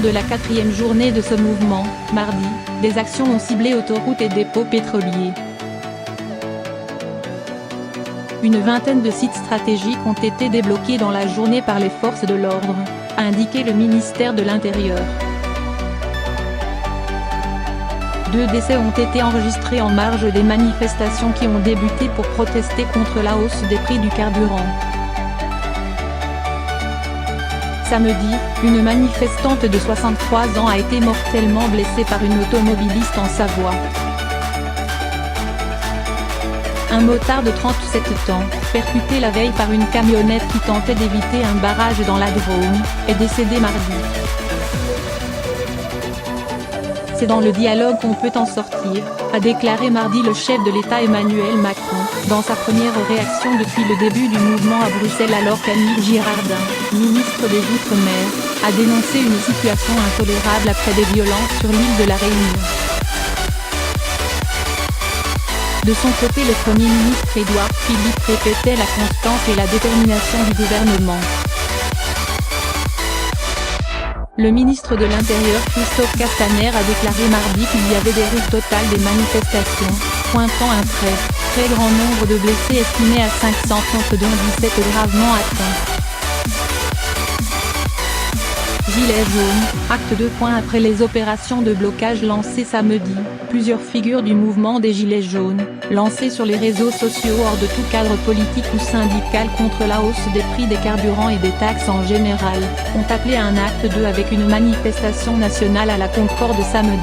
de la 4e journée de ce mouvement, mardi, des actions ont ciblé autoroutes et dépôts pétroliers. Une vingtaine de sites stratégiques ont été débloqués dans la journée par les forces de l'ordre, a indiqué le ministère de l'Intérieur. 2 décès ont été enregistrés en marge des manifestations qui ont débuté pour protester contre la hausse des prix du carburant. Samedi, une manifestante de 63 ans a été mortellement blessée par une automobiliste en Savoie. Un motard de 37 ans, percuté la veille par une camionnette qui tentait d'éviter un barrage dans la Drôme, est décédé mardi. C'est dans le dialogue qu'on peut en sortir, a déclaré mardi le chef de l'État Emmanuel Macron, dans sa première réaction depuis le début du mouvement à Bruxelles, alors qu'Annick Girardin, ministre des Outre-mer, a dénoncé une situation intolérable après des violences sur l'île de la Réunion. De son côté, le Premier ministre Édouard Philippe répétait la constance et la détermination du gouvernement. Le ministre de l'Intérieur Christophe Castaner a déclaré mardi qu'il y avait des risques totales des manifestations, pointant un très grand nombre de blessés estimé à 530 dont 17 gravement atteints. Gilets jaunes, acte 2. Après les opérations de blocage lancées samedi, plusieurs figures du mouvement des Gilets jaunes, lancées sur les réseaux sociaux hors de tout cadre politique ou syndical contre la hausse des prix des carburants et des taxes en général, ont appelé à un acte 2 avec une manifestation nationale à la Concorde samedi.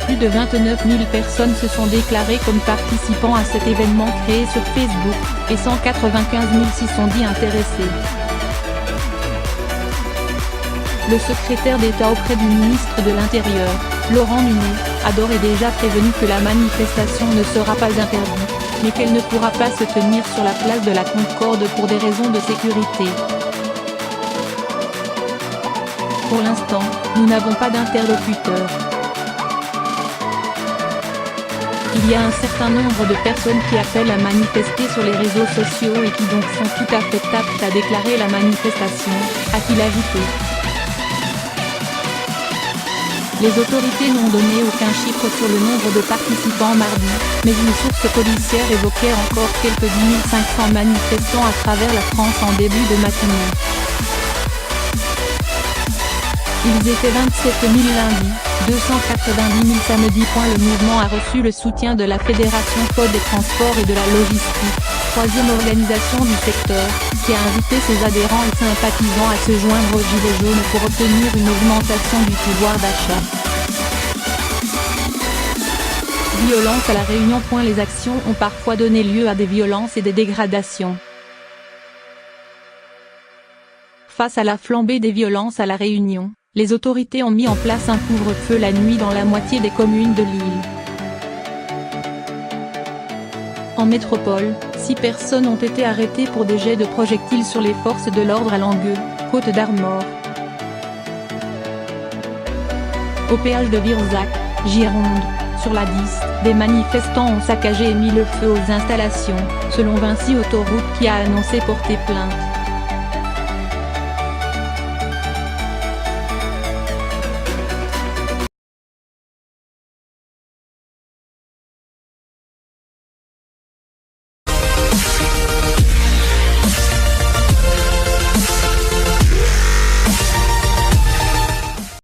Plus de 29 000 personnes se sont déclarées comme participants à cet événement créé sur Facebook, et 195 000 s'y sont dit intéressés. Le secrétaire d'État auprès du ministre de l'Intérieur, Laurent Nunez, a d'ores et déjà prévenu que la manifestation ne sera pas interdite, mais qu'elle ne pourra pas se tenir sur la place de la Concorde pour des raisons de sécurité. Pour l'instant, nous n'avons pas d'interlocuteur. Il y a un certain nombre de personnes qui appellent à manifester sur les réseaux sociaux et qui donc sont tout à fait aptes à déclarer la manifestation, a-t-il ajouté. Les autorités n'ont donné aucun chiffre sur le nombre de participants mardi, mais une source policière évoquait encore quelques 10 500 manifestants à travers la France en début de matinée. Ils étaient 27 000 lundi, 290 000 samedi. Le mouvement a reçu le soutien de la Fédération Code des Transports et de la Logistique, 3e organisation du secteur, qui a invité ses adhérents et sympathisants à se joindre aux Gilets jaunes pour obtenir une augmentation du pouvoir d'achat. Violence à La Réunion. Les actions ont parfois donné lieu à des violences et des dégradations. Face à la flambée des violences à La Réunion, les autorités ont mis en place un couvre-feu la nuit dans la moitié des communes de l'île. En métropole, 6 personnes ont été arrêtées pour des jets de projectiles sur les forces de l'ordre à Langueux, Côte d'Armor. Au péage de Virzac, Gironde, sur la 10, des manifestants ont saccagé et mis le feu aux installations, selon Vinci Autoroute qui a annoncé porter plainte.